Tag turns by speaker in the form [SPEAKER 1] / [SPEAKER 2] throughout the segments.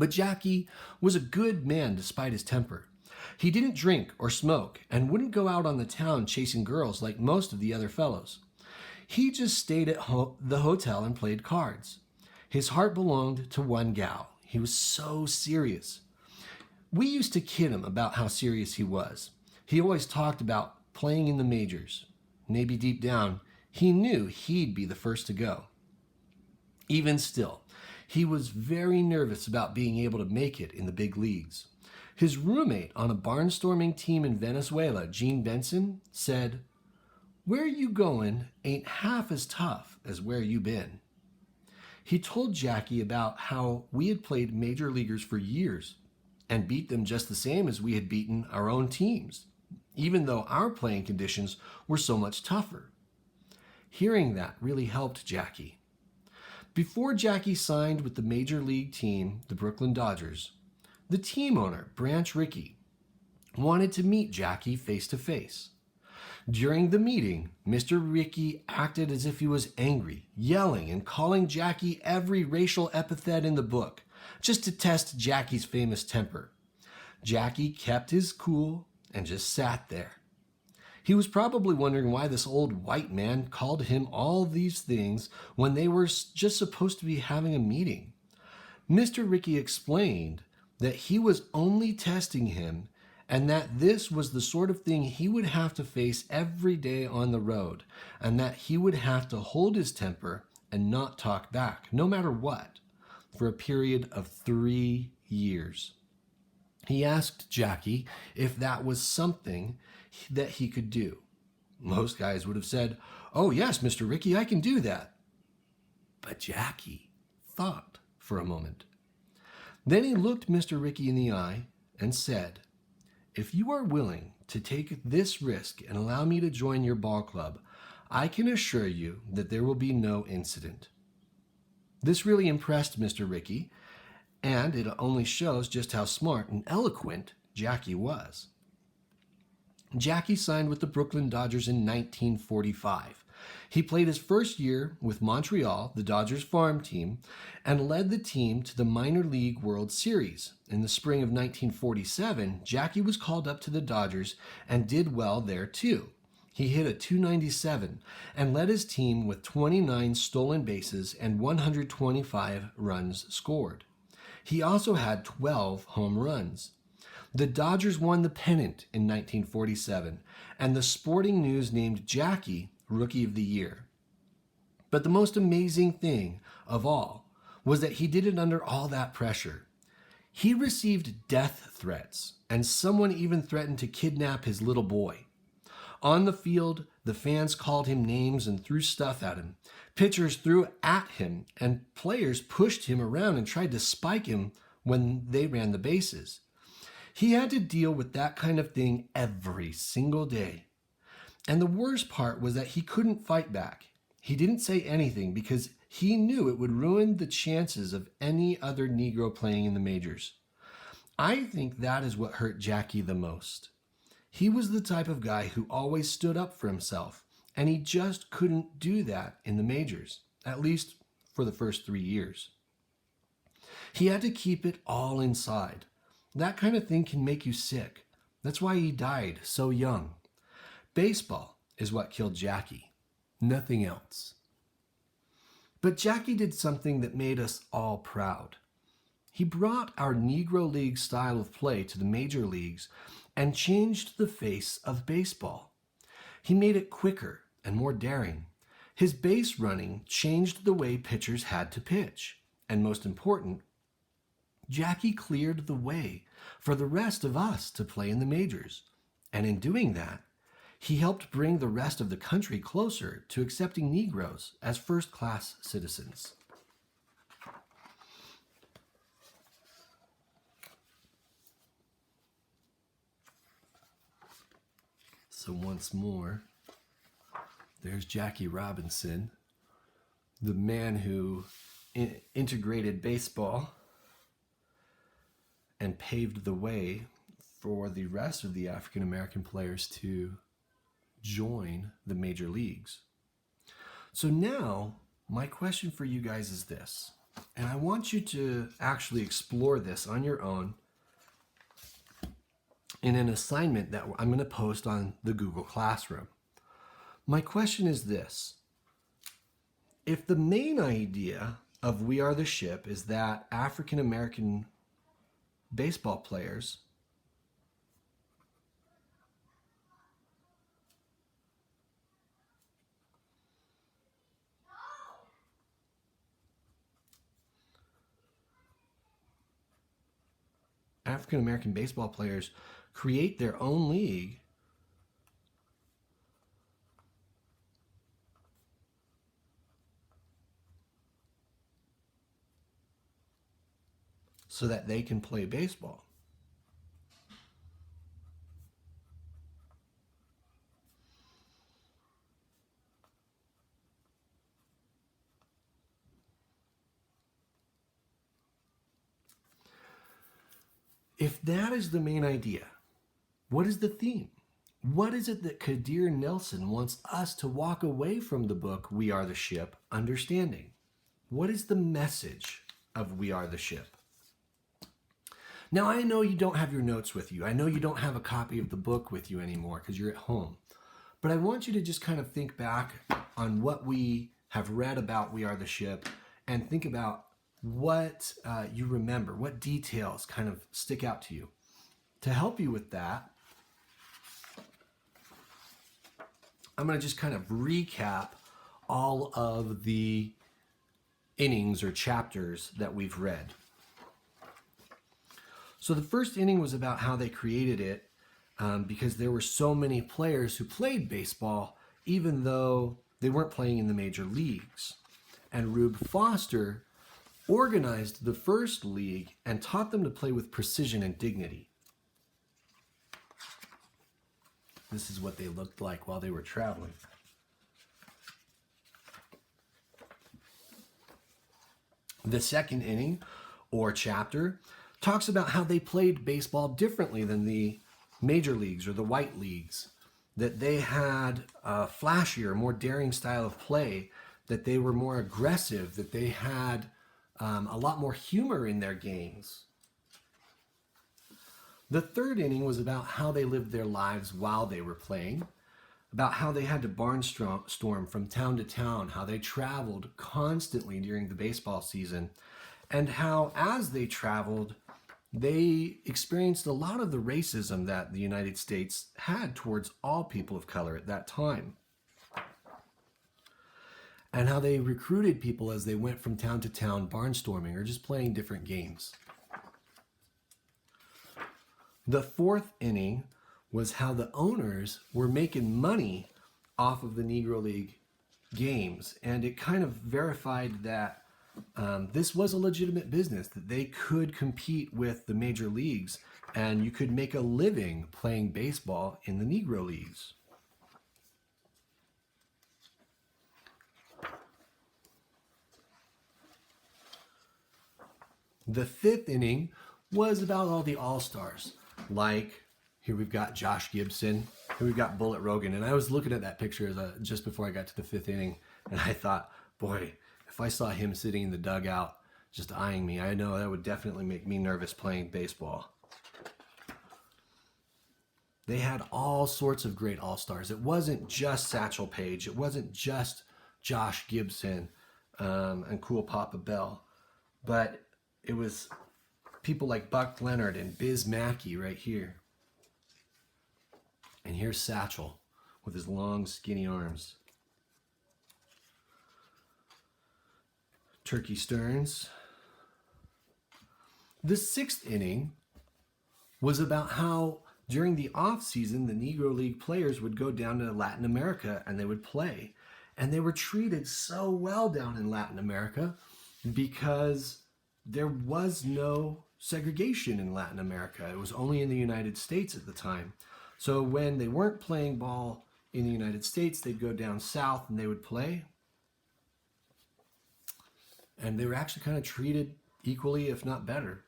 [SPEAKER 1] But Jackie was a good man despite his temper. He didn't drink or smoke and wouldn't go out on the town chasing girls like most of the other fellows. He just stayed at the hotel and played cards. His heart belonged to one gal. He was so serious. We used to kid him about how serious he was. He always talked about playing in the majors. Maybe deep down, he knew he'd be the first to go. Even still, he was very nervous about being able to make it in the big leagues. His roommate on a barnstorming team in Venezuela, Gene Benson, said, "Where you going ain't half as tough as where you been." He told Jackie about how we had played major leaguers for years and beat them just the same as we had beaten our own teams, even though our playing conditions were so much tougher. Hearing that really helped Jackie. Before Jackie signed with the major league team, the Brooklyn Dodgers, the team owner, Branch Rickey, wanted to meet Jackie face to face. During the meeting, Mr. Rickey acted as if he was angry, yelling and calling Jackie every racial epithet in the book, just to test Jackie's famous temper. Jackie kept his cool and just sat there. He was probably wondering why this old white man called him all these things when they were just supposed to be having a meeting. Mr. Rickey explained that he was only testing him and that this was the sort of thing he would have to face every day on the road, and that he would have to hold his temper and not talk back, no matter what, for a period of 3 years. He asked Jackie if that was something that he could do. Most guys would have said, "Oh yes, Mr. Rickey, I can do that." But Jackie thought for a moment. Then he looked Mr. Rickey in the eye and said, "If you are willing to take this risk and allow me to join your ball club, I can assure you that there will be no incident." This really impressed Mr. Rickey, and it only shows just how smart and eloquent Jackie was. Jackie signed with the Brooklyn Dodgers in 1945. He played his first year with Montreal, the Dodgers farm team, and led the team to the Minor League World Series. In the spring of 1947, Jackie was called up to the Dodgers and did well there too. He hit a .297 and led his team with 29 stolen bases and 125 runs scored. He also had 12 home runs. The Dodgers won the pennant in 1947, and the Sporting News named Jackie Rookie of the Year. But the most amazing thing of all was that he did it under all that pressure. He received death threats, and someone even threatened to kidnap his little boy. On the field, the fans called him names and threw stuff at him. Pitchers threw at him, and players pushed him around and tried to spike him when they ran the bases. He had to deal with that kind of thing every single day. And the worst part was that he couldn't fight back. He didn't say anything because he knew it would ruin the chances of any other Negro playing in the majors. I think that is what hurt Jackie the most. He was the type of guy who always stood up for himself, and he just couldn't do that in the majors, at least for the first 3 years. He had to keep it all inside. That kind of thing can make you sick. That's why he died so young. Baseball is what killed Jackie, nothing else. But Jackie did something that made us all proud. He brought our Negro League style of play to the major leagues and changed the face of baseball. He made it quicker and more daring. His base running changed the way pitchers had to pitch. And most important, Jackie cleared the way for the rest of us to play in the majors. And in doing that, he helped bring the rest of the country closer to accepting Negroes as first-class citizens. So once more, there's Jackie Robinson, the man who integrated baseball and paved the way for the rest of the African American players to join the major leagues. So now, my question for you guys is this. And I want you to actually explore this on your own in an assignment that I'm going to post on the Google Classroom. My question is this. If the main idea of We Are the Ship is that African American baseball players create their own league so that they can play baseball. If that is the main idea, what is the theme? What is it that Kadir Nelson wants us to walk away from the book We Are the Ship understanding? What is the message of We Are the Ship? Now, I know you don't have your notes with you. I know you don't have a copy of the book with you anymore because you're at home. But I want you to just kind of think back on what we have read about We Are the Ship and think about what you remember, what details kind of stick out to you. To help you with that, I'm going to just kind of recap all of the innings or chapters that we've read. So the first inning was about how they created it because there were so many players who played baseball even though they weren't playing in the major leagues. And Rube Foster organized the first league and taught them to play with precision and dignity. This is what they looked like while they were traveling. The second inning, or chapter, talks about how they played baseball differently than the major leagues or the white leagues, that they had a flashier, more daring style of play, that they were more aggressive, that they had a lot more humor in their games. The third inning was about how they lived their lives while they were playing, about how they had to barnstorm from town to town, how they traveled constantly during the baseball season, and how as they traveled, they experienced a lot of the racism that the United States had towards all people of color at that time. And how they recruited people as they went from town to town barnstorming or just playing different games. The fourth inning was how the owners were making money off of the Negro League games. And it kind of verified that this was a legitimate business, that they could compete with the major leagues and you could make a living playing baseball in the Negro Leagues. The fifth inning was about all the all-stars. Like, here we've got Josh Gibson, here we've got Bullet Rogan. And I was looking at that picture just before I got to the fifth inning, and I thought, boy, if I saw him sitting in the dugout just eyeing me, I know that would definitely make me nervous playing baseball. They had all sorts of great all-stars. It wasn't just Satchel Paige. It wasn't just Josh Gibson and Cool Papa Bell. But it was people like Buck Leonard and Biz Mackey right here. And here's Satchel with his long, skinny arms. Turkey Stearns. The sixth inning was about how during the off season, the Negro League players would go down to Latin America and they would play. And they were treated so well down in Latin America because there was no segregation in Latin America. It was only in the United States at the time. So when they weren't playing ball in the United States, they'd go down south and they would play. And they were actually kind of treated equally, if not better.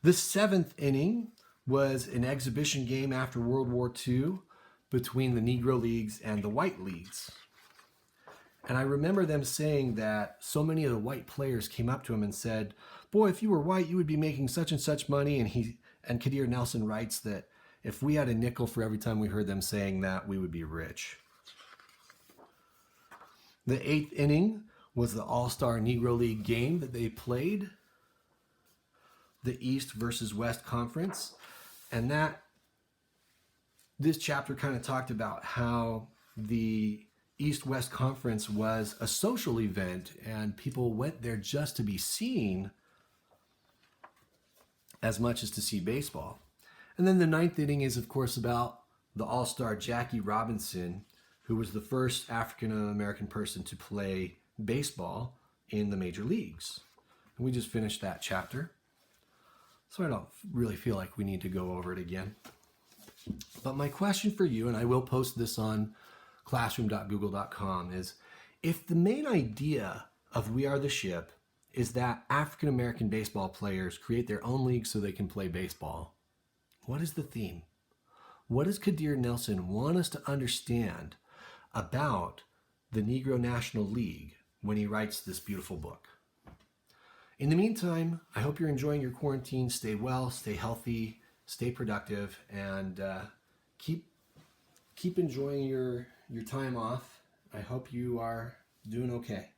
[SPEAKER 1] The seventh inning was an exhibition game after World War II between the Negro Leagues and the White Leagues. And I remember them saying that so many of the white players came up to him and said, "Boy, if you were white, you would be making such and such money." And Kadir Nelson writes that if we had a nickel for every time we heard them saying that, we would be rich. The 8th inning was the All-Star Negro League game that they played, the East versus West Conference. And this chapter kind of talked about how the East-West Conference was a social event and people went there just to be seen as much as to see baseball. And then the 9th inning is, of course, about the All-Star Jackie Robinson, who was the first African-American person to play baseball in the major leagues. And we just finished that chapter, so I don't really feel like we need to go over it again. But my question for you, and I will post this on classroom.google.com, is if the main idea of We Are the Ship is that African-American baseball players create their own league so they can play baseball, what is the theme? What does Kadir Nelson want us to understand about the Negro National League when he writes this beautiful book? In the meantime, I hope you're enjoying your quarantine. Stay well, stay healthy, stay productive, and keep enjoying your time off. I hope you are doing okay.